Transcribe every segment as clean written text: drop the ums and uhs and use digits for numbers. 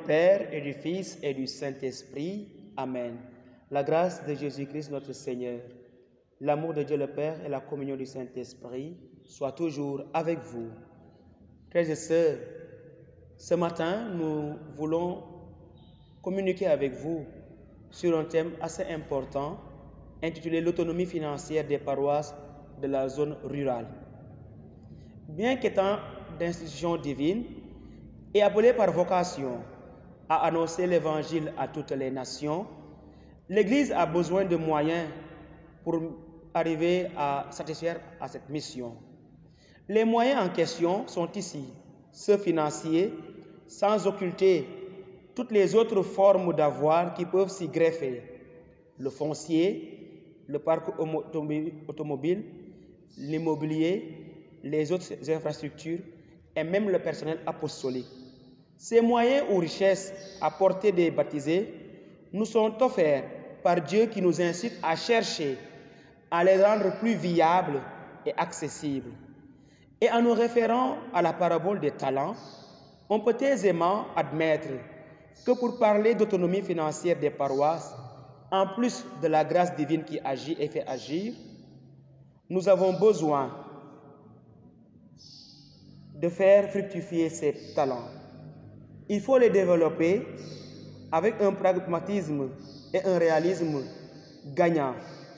Père et du Fils et du Saint-Esprit. Amen. La grâce de Jésus-Christ notre Seigneur, l'amour de Dieu le Père et la communion du Saint-Esprit soient toujours avec vous. Frères et sœurs, ce matin, nous voulons communiquer avec vous sur un thème assez important intitulé l'autonomie financière des paroisses de la zone rurale. Bien qu'étant d'institution divine et appelée par vocation à annoncer l'évangile à toutes les nations, l'Église a besoin de moyens pour arriver à satisfaire à cette mission. Les moyens en question sont ici, ceux financiers, sans occulter toutes les autres formes d'avoir qui peuvent s'y greffer. Le foncier, le parc automobile, l'immobilier, les autres infrastructures et même le personnel apostolique. Ces moyens ou richesses à portée des baptisés nous sont offerts par Dieu qui nous incite à chercher à les rendre plus viables et accessibles. Et en nous référant à la parabole des talents, on peut aisément admettre que pour parler d'autonomie financière des paroisses, en plus de la grâce divine qui agit et fait agir, nous avons besoin de faire fructifier ces talents. Il faut les développer avec un pragmatisme et un réalisme gagnant,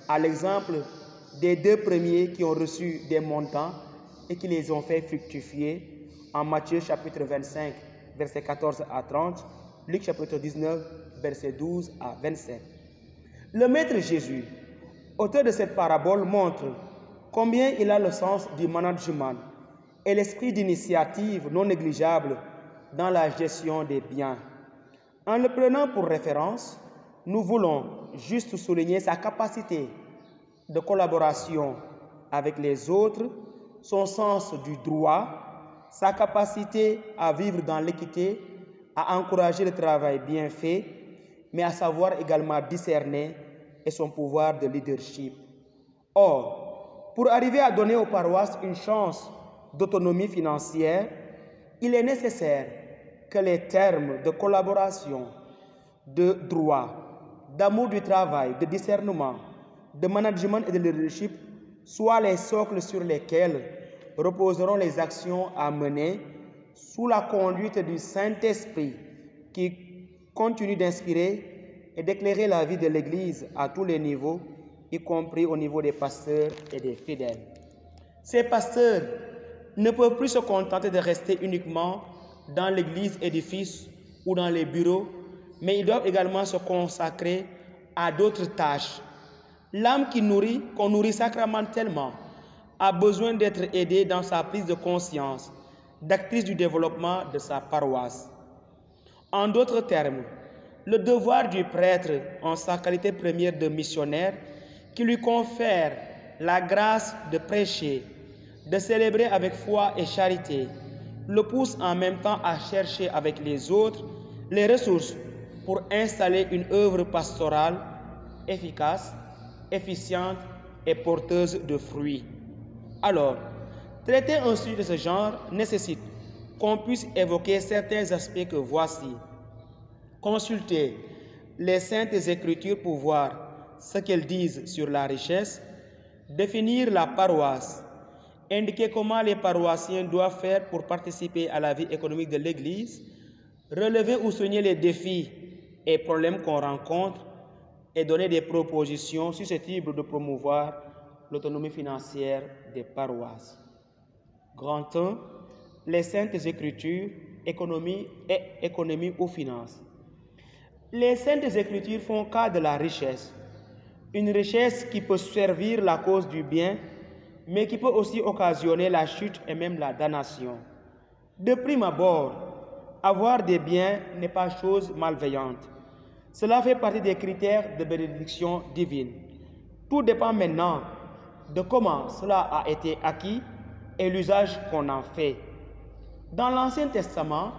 à l'exemple des deux premiers qui ont reçu des montants et qui les ont fait fructifier en Matthieu chapitre 25, versets 14 à 30, Luc chapitre 19, versets 12 à 27. Le Maître Jésus, auteur de cette parabole, montre combien il a le sens du management et l'esprit d'initiative non négligeable dans la gestion des biens. En le prenant pour référence, nous voulons juste souligner sa capacité de collaboration avec les autres, son sens du droit, sa capacité à vivre dans l'équité, à encourager le travail bien fait, mais à savoir également discerner et son pouvoir de leadership. Or, pour arriver à donner aux paroisses une chance d'autonomie financière, il est nécessaire que les termes de collaboration, de droit, d'amour du travail, de discernement, de management et de leadership soient les socles sur lesquels reposeront les actions à mener sous la conduite du Saint-Esprit qui continue d'inspirer et d'éclairer la vie de l'Église à tous les niveaux, y compris au niveau des pasteurs et des fidèles. Ces pasteurs ne peuvent plus se contenter de rester uniquement dans l'église édifice ou dans les bureaux, mais ils doivent également se consacrer à d'autres tâches. L'âme qu'on nourrit sacramentellement, a besoin d'être aidée dans sa prise de conscience, d'actrice du développement de sa paroisse. En d'autres termes, le devoir du prêtre en sa qualité première de missionnaire, qui lui confère la grâce de prêcher, de célébrer avec foi et charité, le pousse en même temps à chercher avec les autres les ressources pour installer une œuvre pastorale efficace, efficiente et porteuse de fruits. Alors, traiter un sujet de ce genre nécessite qu'on puisse évoquer certains aspects que voici. Consulter les Saintes Écritures pour voir ce qu'elles disent sur la richesse, définir la paroisse, indiquer comment les paroissiens doivent faire pour participer à la vie économique de l'Église, relever ou souligner les défis et problèmes qu'on rencontre et donner des propositions susceptibles de promouvoir l'autonomie financière des paroisses. Grand 1. Les Saintes Écritures, économie ou finances. Les Saintes Écritures font cas de la richesse, une richesse qui peut servir la cause du bien, mais qui peut aussi occasionner la chute et même la damnation. De prime abord, avoir des biens n'est pas chose malveillante. Cela fait partie des critères de bénédiction divine. Tout dépend maintenant de comment cela a été acquis et l'usage qu'on en fait. Dans l'Ancien Testament,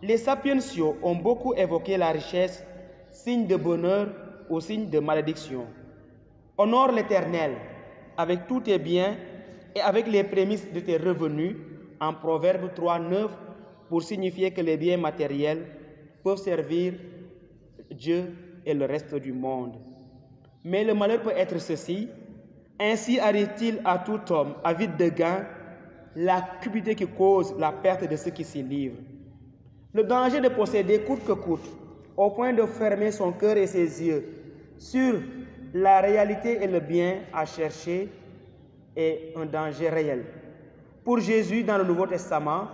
les sapientiaux ont beaucoup évoqué la richesse, signe de bonheur ou signe de malédiction. Honore l'Éternel avec tous tes biens et avec les prémices de tes revenus, en Proverbe 3, 9, pour signifier que les biens matériels peuvent servir Dieu et le reste du monde. Mais le malheur peut être ceci: ainsi arrive-t-il à tout homme, avide de gain, la cupidité qui cause la perte de ceux qui s'y livrent. Le danger de posséder coûte que coûte, au point de fermer son cœur et ses yeux sur la réalité et le bien à chercher, est un danger réel. Pour Jésus, dans le Nouveau Testament,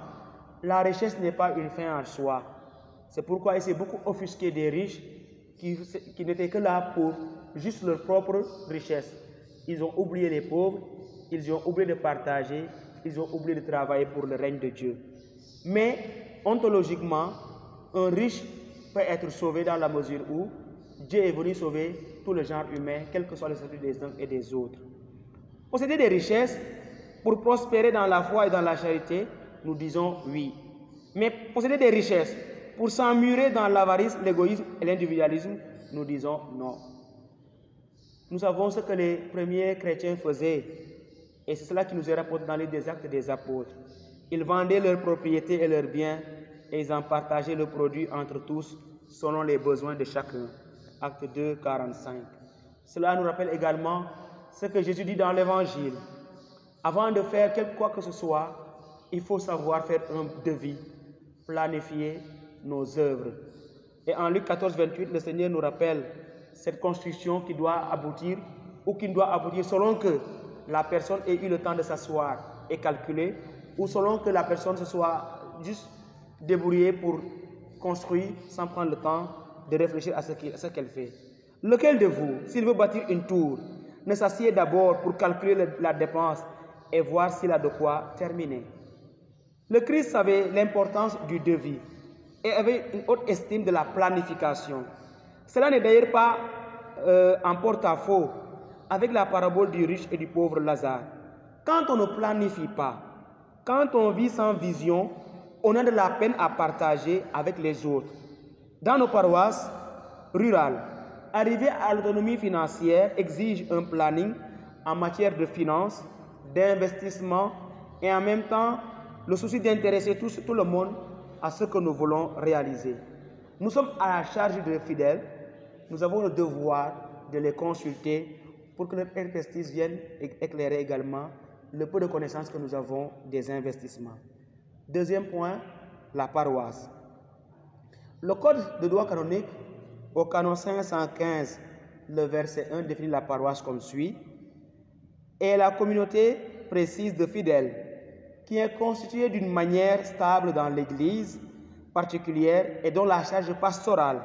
la richesse n'est pas une fin en soi. C'est pourquoi il s'est beaucoup offusqué des riches qui n'étaient que là pour juste leur propre richesse. Ils ont oublié les pauvres, ils ont oublié de partager, ils ont oublié de travailler pour le règne de Dieu. Mais, ontologiquement, un riche peut être sauvé dans la mesure où Dieu est venu sauver tout le genre humain, quel que soit le statut des uns et des autres. Posséder des richesses pour prospérer dans la foi et dans la charité, nous disons oui. Mais posséder des richesses pour s'emmurer dans l'avarice, l'égoïsme et l'individualisme, nous disons non. Nous savons ce que les premiers chrétiens faisaient, et c'est cela qui nous est rapporté dans les Actes des Apôtres. Ils vendaient leurs propriétés et leurs biens, et ils en partageaient le produit entre tous, selon les besoins de chacun. Acte 2, 45. Cela nous rappelle également ce que Jésus dit dans l'Évangile. Avant de faire quoi que ce soit, il faut savoir faire un devis, planifier nos œuvres. Et en Luc 14, 28, le Seigneur nous rappelle cette construction qui doit aboutir ou qui ne doit aboutir selon que la personne ait eu le temps de s'asseoir et calculer, ou selon que la personne se soit juste débrouillée pour construire sans prendre le temps de réfléchir à ce qu'elle fait. Lequel de vous, s'il veut bâtir une tour, ne s'assied d'abord pour calculer la dépense et voir s'il a de quoi terminer? Le Christ savait l'importance du devis et avait une haute estime de la planification. Cela n'est d'ailleurs pas en porte-à-faux avec la parabole du riche et du pauvre Lazare. Quand on ne planifie pas, quand on vit sans vision, on a de la peine à partager avec les autres. Dans nos paroisses rurales, arriver à l'autonomie financière exige un planning en matière de finances, d'investissement et en même temps le souci d'intéresser tout le monde à ce que nous voulons réaliser. Nous sommes à la charge des fidèles, nous avons le devoir de les consulter pour que notre expertise vienne éclairer également le peu de connaissances que nous avons des investissements. Deuxième point, la paroisse. Le Code de droit canonique, au canon 515, le verset 1 définit la paroisse comme suit: et la communauté précise de fidèles qui est constituée d'une manière stable dans l'Église particulière et dont la charge pastorale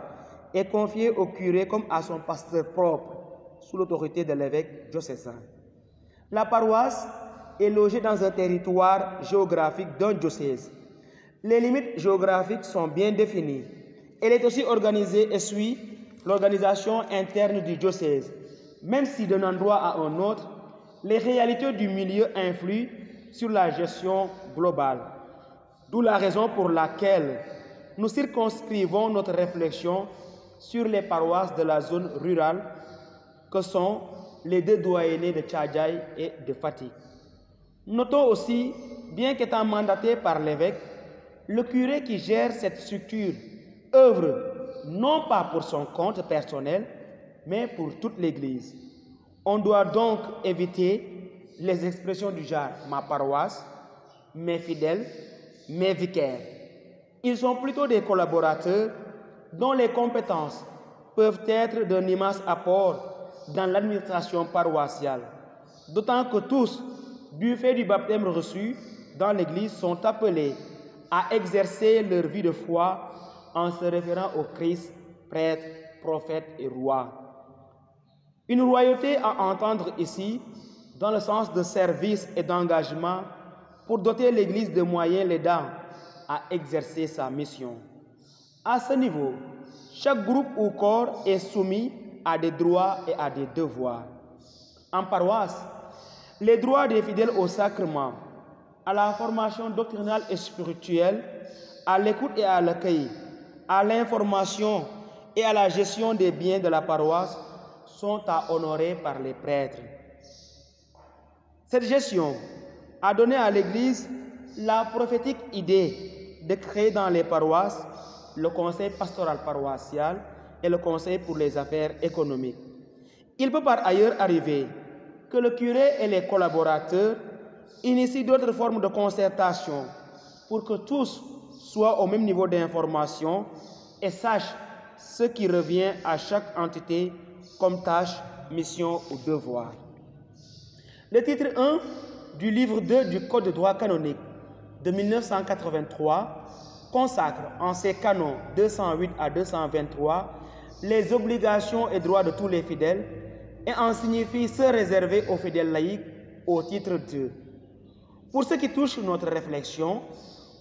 est confiée au curé comme à son pasteur propre, sous l'autorité de l'évêque diocésain. La paroisse est logée dans un territoire géographique d'un diocèse. Les limites géographiques sont bien définies. Elle est aussi organisée et suit l'organisation interne du diocèse. Même si d'un endroit à un autre, les réalités du milieu influent sur la gestion globale. D'où la raison pour laquelle nous circonscrivons notre réflexion sur les paroisses de la zone rurale que sont les deux doyennés de Tchadjaï et de Fatick. Notons aussi, bien qu'étant mandaté par l'évêque, le curé qui gère cette structure œuvre non pas pour son compte personnel, mais pour toute l'Église. On doit donc éviter les expressions du genre « ma paroisse »,« mes fidèles »,« mes vicaires ». Ils sont plutôt des collaborateurs dont les compétences peuvent être d'un immense apport dans l'administration paroissiale, d'autant que tous, du fait du baptême reçu dans l'Église, sont appelés à exercer leur vie de foi en se référant au Christ, prêtre, prophète et roi. Une royauté à entendre ici dans le sens de service et d'engagement pour doter l'Église de moyens l'aidant à exercer sa mission. À ce niveau, chaque groupe ou corps est soumis à des droits et à des devoirs. En paroisse, les droits des fidèles au sacrement, à la formation doctrinale et spirituelle, à l'écoute et à l'accueil, à l'information et à la gestion des biens de la paroisse sont à honorer par les prêtres. Cette gestion a donné à l'Église la prophétique idée de créer dans les paroisses le conseil pastoral paroissial et le conseil pour les affaires économiques. Il peut par ailleurs arriver que le curé et les collaborateurs initient d'autres formes de concertation pour que tous soient au même niveau d'information et sachent ce qui revient à chaque entité comme tâche, mission ou devoir. Le titre 1 du livre 2 du Code de droit canonique de 1983 consacre en ses canons 208 à 223 les obligations et droits de tous les fidèles et en signifie ceux réservés aux fidèles laïcs au titre 2. Pour ce qui touche notre réflexion,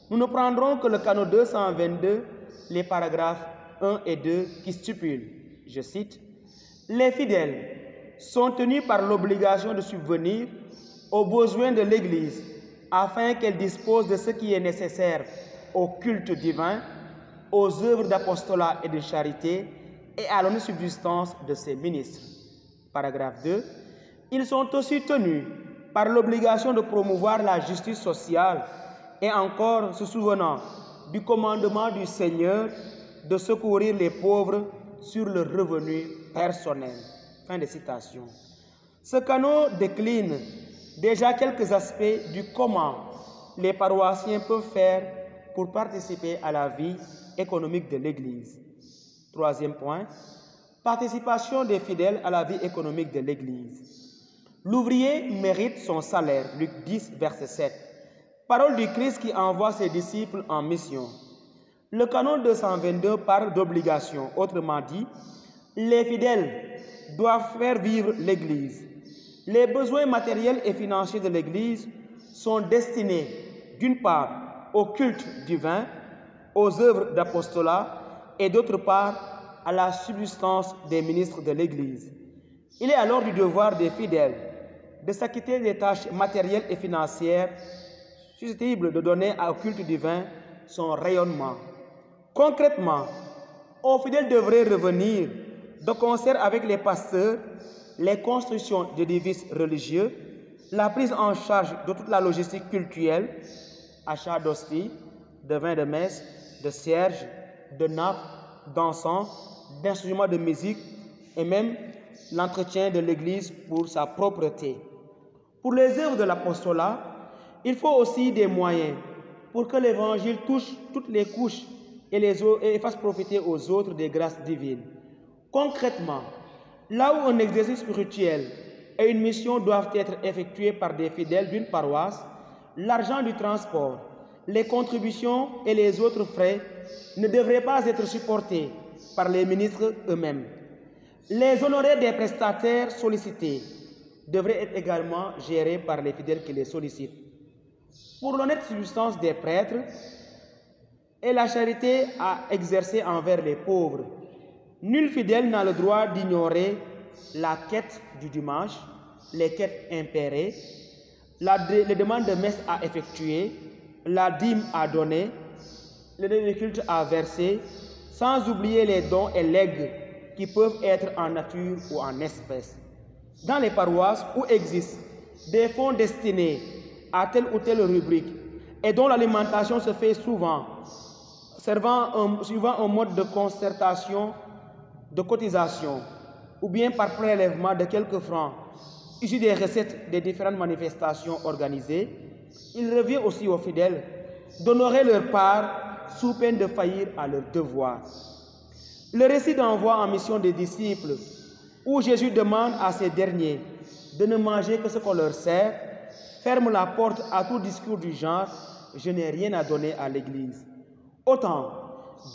nous ne prendrons que le canon 222, les paragraphes 1 et 2 qui stipulent, je cite, « Les fidèles sont tenus par l'obligation de subvenir aux besoins de l'Église afin qu'elle dispose de ce qui est nécessaire au culte divin, aux œuvres d'apostolat et de charité et à l'honnête subsistance de ses ministres. » Paragraphe 2. Ils sont aussi tenus par l'obligation de promouvoir la justice sociale et encore se souvenant du commandement du Seigneur de secourir les pauvres sur le revenu personnel. Fin de citation. Ce canon décline déjà quelques aspects du comment les paroissiens peuvent faire pour participer à la vie économique de l'Église. Troisième point, participation des fidèles à la vie économique de l'Église. L'ouvrier mérite son salaire, Luc 10, verset 7. Parole du Christ qui envoie ses disciples en mission. Le canon 222 parle d'obligation, autrement dit, les fidèles doivent faire vivre l'Église. Les besoins matériels et financiers de l'Église sont destinés, d'une part, au culte divin, aux œuvres d'apostolat et d'autre part, à la subsistance des ministres de l'Église. Il est alors du devoir des fidèles de s'acquitter des tâches matérielles et financières susceptibles de donner au culte divin son rayonnement. Concrètement, aux fidèles devraient revenir de concert avec les pasteurs les constructions d'édifices religieux, la prise en charge de toute la logistique cultuelle, achat d'hosties, de vin de messe, de cierges, de nappes, d'encens, d'instruments de musique et même l'entretien de l'Église pour sa propreté. Pour les œuvres de l'apostolat, il faut aussi des moyens pour que l'Évangile touche toutes les couches et fasse profiter aux autres des grâces divines. Concrètement, là où un exercice spirituel et une mission doivent être effectués par des fidèles d'une paroisse, l'argent du transport, les contributions et les autres frais ne devraient pas être supportés par les ministres eux-mêmes. Les honoraires des prestataires sollicités devraient être également gérés par les fidèles qui les sollicitent. Pour l'honnête subsistance des prêtres et la charité à exercer envers les pauvres, nul fidèle n'a le droit d'ignorer la quête du dimanche, les quêtes impérées, les demandes de messe à effectuer, la dîme à donner, les dons de culte à verser, sans oublier les dons et legs qui peuvent être en nature ou en espèces. Dans les paroisses où existent des fonds destinés à telle ou telle rubrique et dont l'alimentation se fait souvent, suivant un mode de concertation, de cotisation, ou bien par prélèvement de quelques francs issus des recettes des différentes manifestations organisées, il revient aussi aux fidèles d'honorer leur part sous peine de faillir à leur devoir. Le récit d'envoi en mission des disciples, où Jésus demande à ces derniers de ne manger que ce qu'on leur sert, ferme la porte à tout discours du genre « je n'ai rien à donner à l'Église ». Autant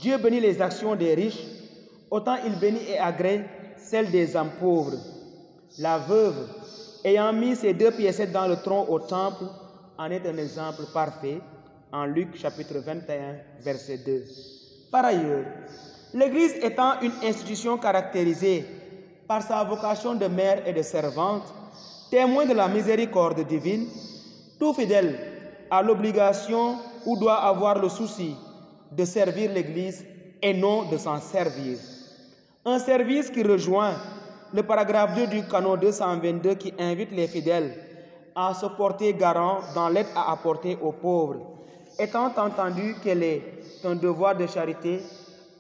Dieu bénit les actions des riches, autant il bénit et agrée celles des âmes pauvres. La veuve, ayant mis ses 2 piécettes dans le tronc au temple, en est un exemple parfait, en Luc chapitre 21, verset 2. Par ailleurs, l'Église étant une institution caractérisée par sa vocation de mère et de servante, témoin de la miséricorde divine, tout fidèle a l'obligation ou doit avoir le souci de servir l'Église et non de s'en servir. Un service qui rejoint le paragraphe 2 du canon 222 qui invite les fidèles à se porter garant dans l'aide à apporter aux pauvres, étant entendu qu'elle est un devoir de charité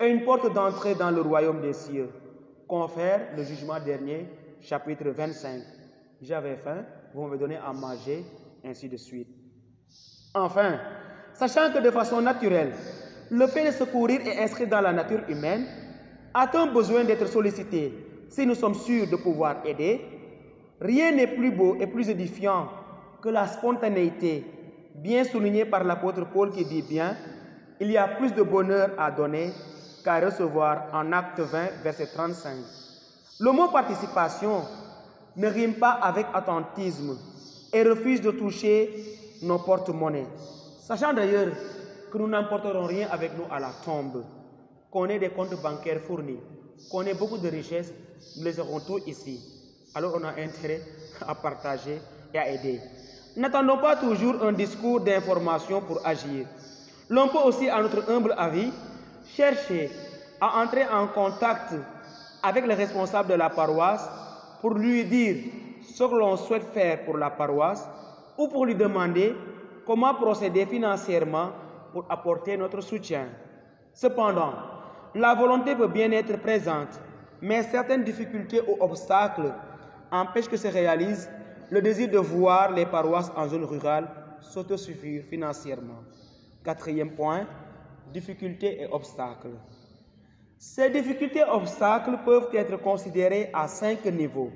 et une porte d'entrée dans le royaume des cieux, confère le jugement dernier, chapitre 25. J'avais faim, vous me donnez à manger, ainsi de suite. Enfin, sachant que de façon naturelle, le fait de secourir est inscrit dans la nature humaine, a-t-on besoin d'être sollicité si nous sommes sûrs de pouvoir aider? Rien n'est plus beau et plus édifiant que la spontanéité, bien soulignée par l'apôtre Paul qui dit bien, il y a plus de bonheur à donner qu'à recevoir en Acte 20, verset 35. Le mot participation ne rime pas avec attentisme et refuse de toucher nos porte-monnaies, sachant d'ailleurs que nous n'emporterons rien avec nous à la tombe, qu'on ait des comptes bancaires fournis, qu'on ait beaucoup de richesses, nous les aurons tous ici. Alors on a intérêt à partager et à aider. N'attendons pas toujours un discours d'information pour agir. L'on peut aussi, à notre humble avis, chercher à entrer en contact avec le responsable de la paroisse pour lui dire ce que l'on souhaite faire pour la paroisse ou pour lui demander comment procéder financièrement pour apporter notre soutien. Cependant, la volonté peut bien être présente, mais certaines difficultés ou obstacles empêchent que se réalise le désir de voir les paroisses en zone rurale s'autosuffire financièrement. Quatrième point, difficultés et obstacles. Ces difficultés et obstacles peuvent être considérés à 5 niveaux.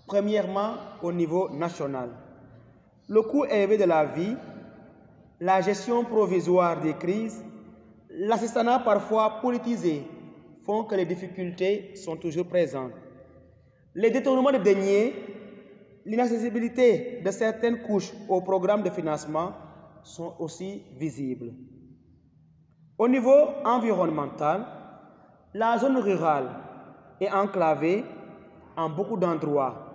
Premièrement, au niveau national. Le coût élevé de la vie, la gestion provisoire des crises, l'assistanat parfois politisé font que les difficultés sont toujours présentes. Les détournements de deniers, l'inaccessibilité de certaines couches au programme de financement sont aussi visibles. Au niveau environnemental, la zone rurale est enclavée en beaucoup d'endroits.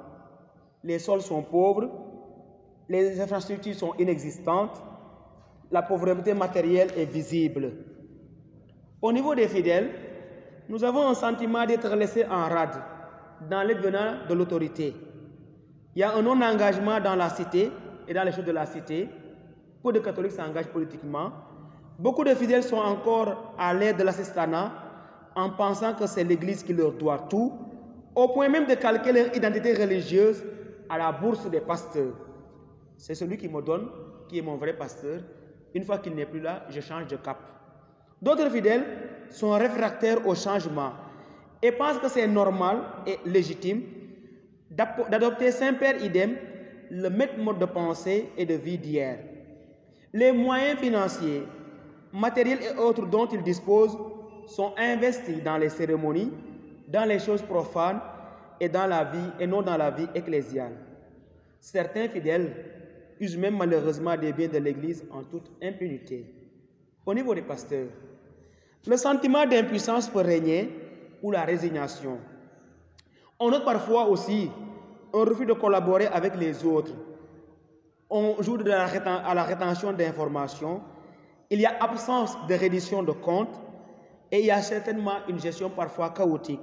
Les sols sont pauvres, les infrastructures sont inexistantes, la pauvreté matérielle est visible. Au niveau des fidèles, nous avons un sentiment d'être laissés en rade dans l'aide venant de l'autorité. Il y a un non-engagement dans la cité et dans les choses de la cité. Peu de catholiques s'engagent politiquement. Beaucoup de fidèles sont encore à l'aide de l'assistanat en pensant que c'est l'Église qui leur doit tout, au point même de calquer leur identité religieuse à la bourse des pasteurs. C'est celui qui me donne, qui est mon vrai pasteur. Une fois qu'il n'est plus là, je change de cap. D'autres fidèles sont réfractaires au changement et pensent que c'est normal et légitime d'adopter Saint-Père idem, le même mode de pensée et de vie d'hier. Les moyens financiers, matériels et autres dont ils disposent sont investis dans les cérémonies, dans les choses profanes et dans la vie et non dans la vie ecclésiale. Certains fidèles usent même malheureusement des biens de l'Église en toute impunité. Au niveau des pasteurs, le sentiment d'impuissance peut régner ou la résignation. On note parfois aussi un refus de collaborer avec les autres. On joue à la rétention d'informations. Il y a absence de reddition de comptes et il y a certainement une gestion parfois chaotique,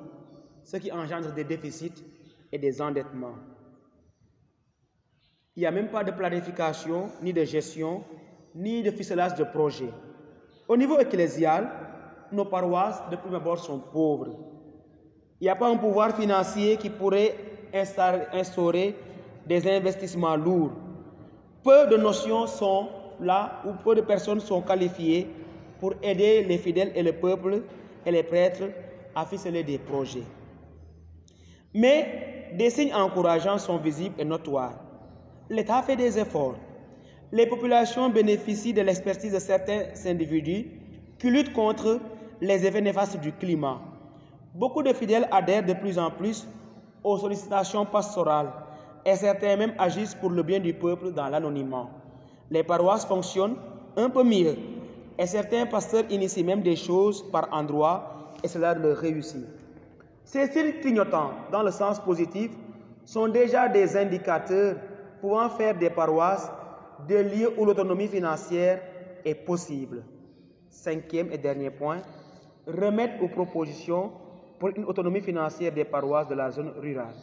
ce qui engendre des déficits et des endettements. Il n'y a même pas de planification, ni de gestion, ni de ficelage de projet. Au niveau ecclésial, nos paroisses de prime abord sont pauvres. Il n'y a pas un pouvoir financier qui pourrait instaurer des investissements lourds. Peu de notions sont là où peu de personnes sont qualifiées pour aider les fidèles et le peuple et les prêtres à ficeler des projets. Mais des signes encourageants sont visibles et notoires. L'État fait des efforts. Les populations bénéficient de l'expertise de certains individus qui luttent contre les effets néfastes du climat. Beaucoup de fidèles adhèrent de plus en plus aux sollicitations pastorales et certains même agissent pour le bien du peuple dans l'anonymat. Les paroisses fonctionnent un peu mieux et certains pasteurs initient même des choses par endroits et cela leur réussit. Ces signes clignotants, dans le sens positif, sont déjà des indicateurs pouvant faire des paroisses des lieux où l'autonomie financière est possible. Cinquième et dernier point, remettre aux propositions pour une autonomie financière des paroisses de la zone rurale.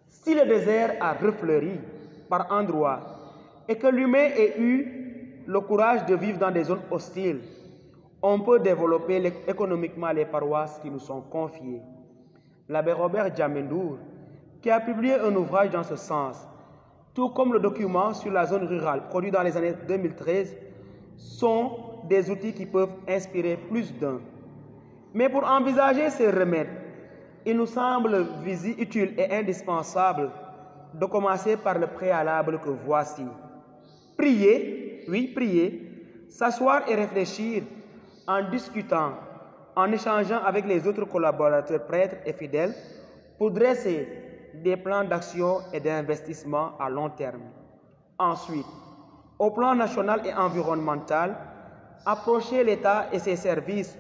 Si le désert a refleuri par endroits et que l'humain ait eu le courage de vivre dans des zones hostiles, on peut développer économiquement les paroisses qui nous sont confiées. L'abbé Robert Djamendour, qui a publié un ouvrage dans ce sens, tout comme le document sur la zone rurale produit dans les années 2013, sont des outils qui peuvent inspirer plus d'un. Mais pour envisager ces remèdes, il nous semble utile et indispensable de commencer par le préalable que voici. Prier, oui, prier, s'asseoir et réfléchir en discutant, en échangeant avec les autres collaborateurs prêtres et fidèles pour dresser des plans d'action et d'investissement à long terme. Ensuite, au plan national et environnemental, approcher l'État et ses services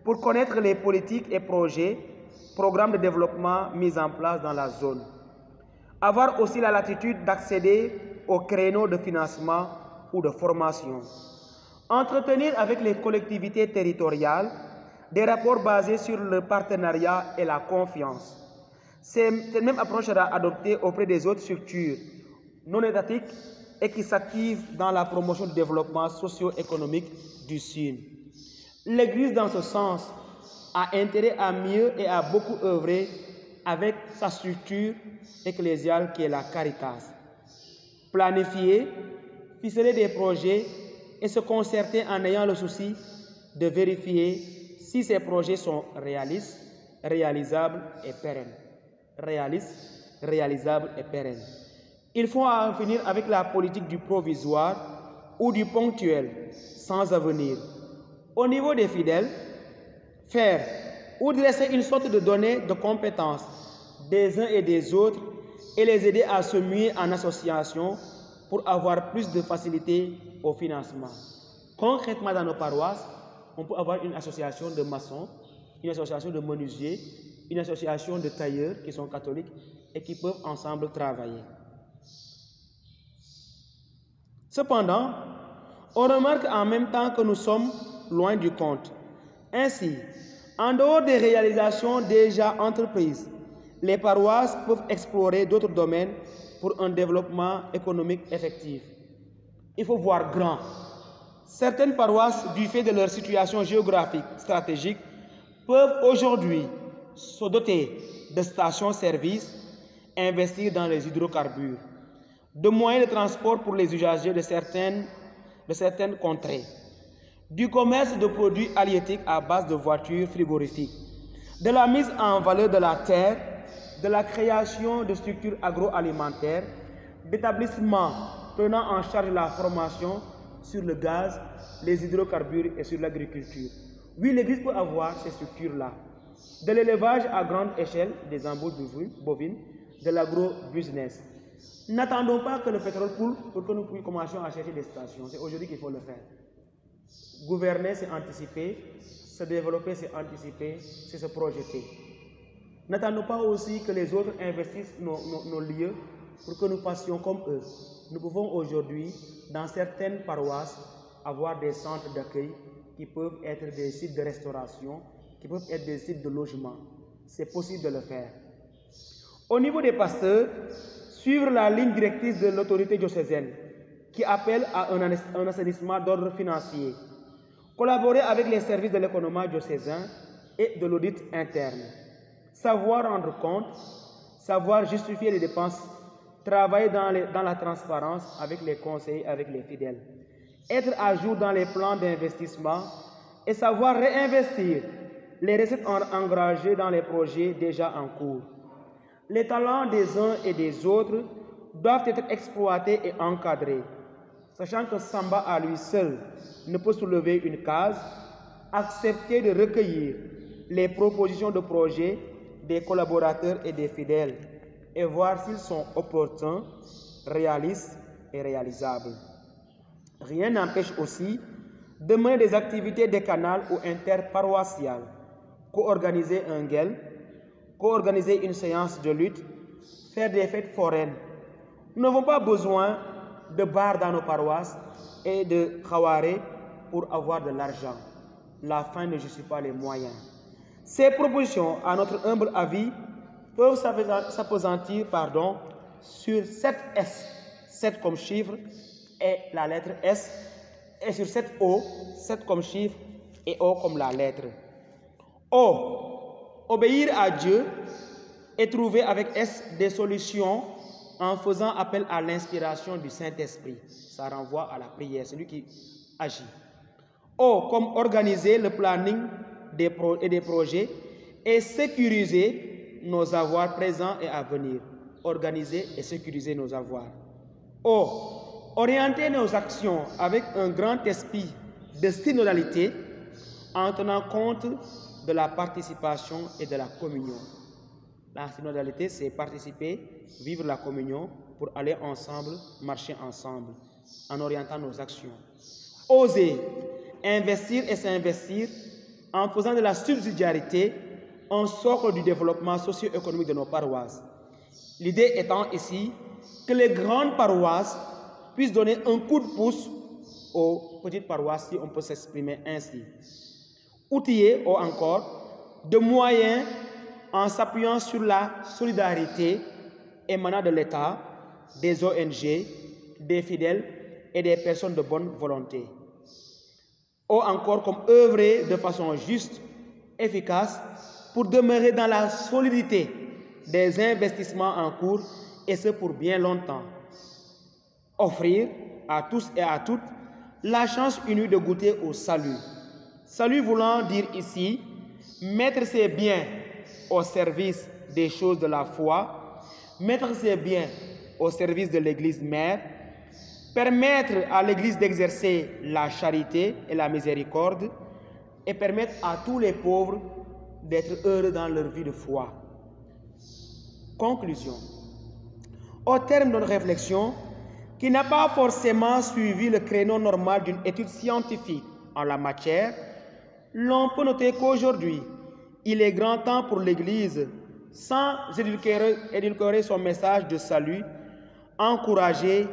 pour connaître les politiques et programmes de développement mis en place dans la zone. Avoir aussi la latitude d'accéder aux créneaux de financement ou de formation. Entretenir avec les collectivités territoriales des rapports basés sur le partenariat et la confiance. Cette même approche sera adoptée auprès des autres structures non étatiques et qui s'activent dans la promotion du développement socio-économique du Sud. L'Église, dans ce sens, a intérêt à mieux et à beaucoup œuvrer avec sa structure ecclésiale qui est la Caritas. Planifier, ficeler des projets et se concerter en ayant le souci de vérifier si ces projets sont réalistes, réalisables et pérennes. Réalistes, réalisables et pérennes. Il faut en finir avec la politique du provisoire ou du ponctuel, sans avenir. Au niveau des fidèles, faire ou dresser une sorte de données de compétences des uns et des autres et les aider à se muer en association pour avoir plus de facilité au financement. Concrètement, dans nos paroisses, on peut avoir une association de maçons, une association de menuisiers, une association de tailleurs qui sont catholiques et qui peuvent ensemble travailler. Cependant, on remarque en même temps que nous sommes loin du compte. Ainsi, en dehors des réalisations déjà entreprises, les paroisses peuvent explorer d'autres domaines pour un développement économique effectif. Il faut voir grand. Certaines paroisses, du fait de leur situation géographique stratégique, peuvent aujourd'hui se doter de stations-service, investir dans les hydrocarbures, de moyens de transport pour les usagers de certaines contrées, du commerce de produits halieutiques à base de voitures frigorifiques, de la mise en valeur de la terre, de la création de structures agroalimentaires, d'établissements prenant en charge la formation sur le gaz, les hydrocarbures et sur l'agriculture. Oui, l'Église peut avoir ces structures-là. De l'élevage à grande échelle, des embauches bovines, de l'agro-business. N'attendons pas que le pétrole coule pour que nous commencions à chercher des stations. C'est aujourd'hui qu'il faut le faire. Gouverner, c'est anticiper. Se développer, c'est anticiper. C'est se projeter. N'attendons pas aussi que les autres investissent nos lieux pour que nous passions comme eux. Nous pouvons aujourd'hui, dans certaines paroisses, avoir des centres d'accueil qui peuvent être des sites de restauration, qui peuvent être des sites de logement. C'est possible de le faire. Au niveau des pasteurs, suivre la ligne directrice de l'autorité diocésaine qui appelle à un assainissement d'ordre financier. Collaborer avec les services de l'économie diocésain et de l'audit interne. Savoir rendre compte, savoir justifier les dépenses, travailler dans la transparence avec les conseillers, avec les fidèles. Être à jour dans les plans d'investissement et savoir réinvestir les recettes engagées dans les projets déjà en cours. Les talents des uns et des autres doivent être exploités et encadrés. Sachant que Samba à lui seul ne peut soulever une case, accepter de recueillir les propositions de projets des collaborateurs et des fidèles et voir s'ils sont opportuns, réalistes et réalisables. Rien n'empêche aussi de mener des activités décanales ou interparoissiales, co-organiser un guel, co-organiser une séance de lutte, faire des fêtes foraines. Nous n'avons pas besoin de bars dans nos paroisses et de khawaré pour avoir de l'argent. La fin ne justifie pas les moyens. Ces propositions, à notre humble avis, peuvent s'appesantir sur 7 S, 7 comme chiffre et la lettre S, et sur 7 O, 7 comme chiffre et O comme la lettre. O, obéir à Dieu et trouver avec S des solutions en faisant appel à l'inspiration du Saint-Esprit. Ça renvoie à la prière, c'est lui qui agit. O, comme organiser le planning des projets et sécuriser nos avoirs présents et à venir. Organiser et sécuriser nos avoirs. O, orienter nos actions avec un grand esprit de synodalité en tenant compte de la participation et de la communion. La synodalité, c'est participer, vivre la communion pour aller ensemble, marcher ensemble, en orientant nos actions. Oser, investir et s'investir en faisant de la subsidiarité un socle du développement socio-économique de nos paroisses. L'idée étant ici que les grandes paroisses puissent donner un coup de pouce aux petites paroisses, si on peut s'exprimer ainsi. Outiller, ou encore, de moyens en s'appuyant sur la solidarité émanant de l'État, des ONG, des fidèles et des personnes de bonne volonté. Ou encore comme œuvrer de façon juste, efficace, pour demeurer dans la solidité des investissements en cours, et ce pour bien longtemps. Offrir à tous et à toutes la chance unie de goûter au salut. Salut voulant dire ici, mettre ses biens au service des choses de la foi, mettre ses biens au service de l'Église mère, permettre à l'Église d'exercer la charité et la miséricorde et permettre à tous les pauvres d'être heureux dans leur vie de foi. Conclusion. Au terme de notre réflexion, qui n'a pas forcément suivi le créneau normal d'une étude scientifique en la matière, l'on peut noter qu'aujourd'hui, il est grand temps pour l'Église, sans édulcorer son message de salut, encourager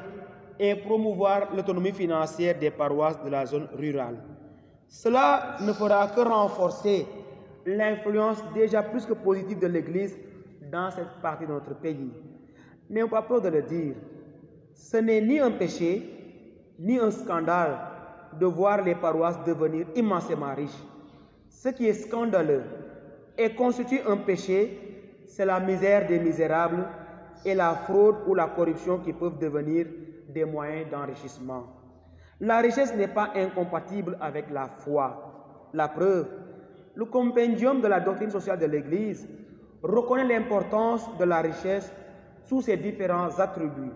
et promouvoir l'autonomie financière des paroisses de la zone rurale. Cela ne fera que renforcer l'influence déjà plus que positive de l'Église dans cette partie de notre pays. N'ayons pas peur de le dire. Ce n'est ni un péché, ni un scandale de voir les paroisses devenir immensément riches. Ce qui est scandaleux et constitue un péché, c'est la misère des misérables et la fraude ou la corruption qui peuvent devenir des moyens d'enrichissement. La richesse n'est pas incompatible avec la foi. La preuve, le compendium de la doctrine sociale de l'Église reconnaît l'importance de la richesse sous ses différents attributs.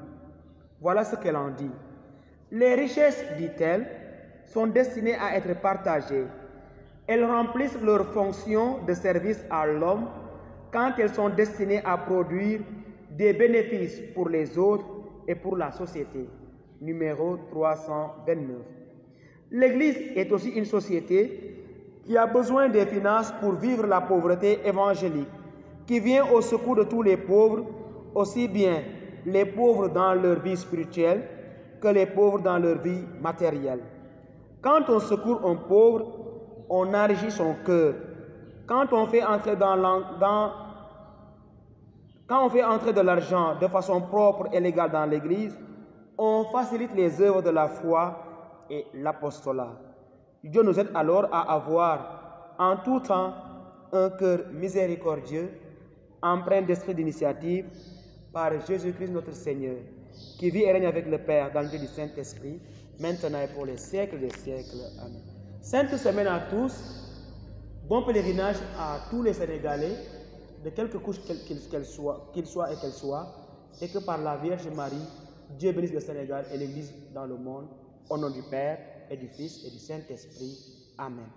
Voilà ce qu'elle en dit. Les richesses, dit-elle, sont destinées à être partagées. Elles remplissent leur fonction de service à l'homme quand elles sont destinées à produire des bénéfices pour les autres et pour la société. Numéro 329. L'Église est aussi une société qui a besoin des finances pour vivre la pauvreté évangélique, qui vient au secours de tous les pauvres, aussi bien les pauvres dans leur vie spirituelle que les pauvres dans leur vie matérielle. Quand on secourt un pauvre, on enrichit son cœur. Quand on fait entrer de l'argent de façon propre et légale dans l'Église, on facilite les œuvres de la foi et l'apostolat. Dieu nous aide alors à avoir en tout temps un cœur miséricordieux, empreint d'esprit d'initiative, par Jésus-Christ notre Seigneur, qui vit et règne avec le Père dans l'unité du Saint-Esprit, maintenant et pour les siècles des siècles. Amen. Sainte semaine à tous, bon pèlerinage à tous les Sénégalais, de quelque couche qu'ils soient et que par la Vierge Marie, Dieu bénisse le Sénégal et l'Église dans le monde, au nom du Père et du Fils et du Saint-Esprit. Amen.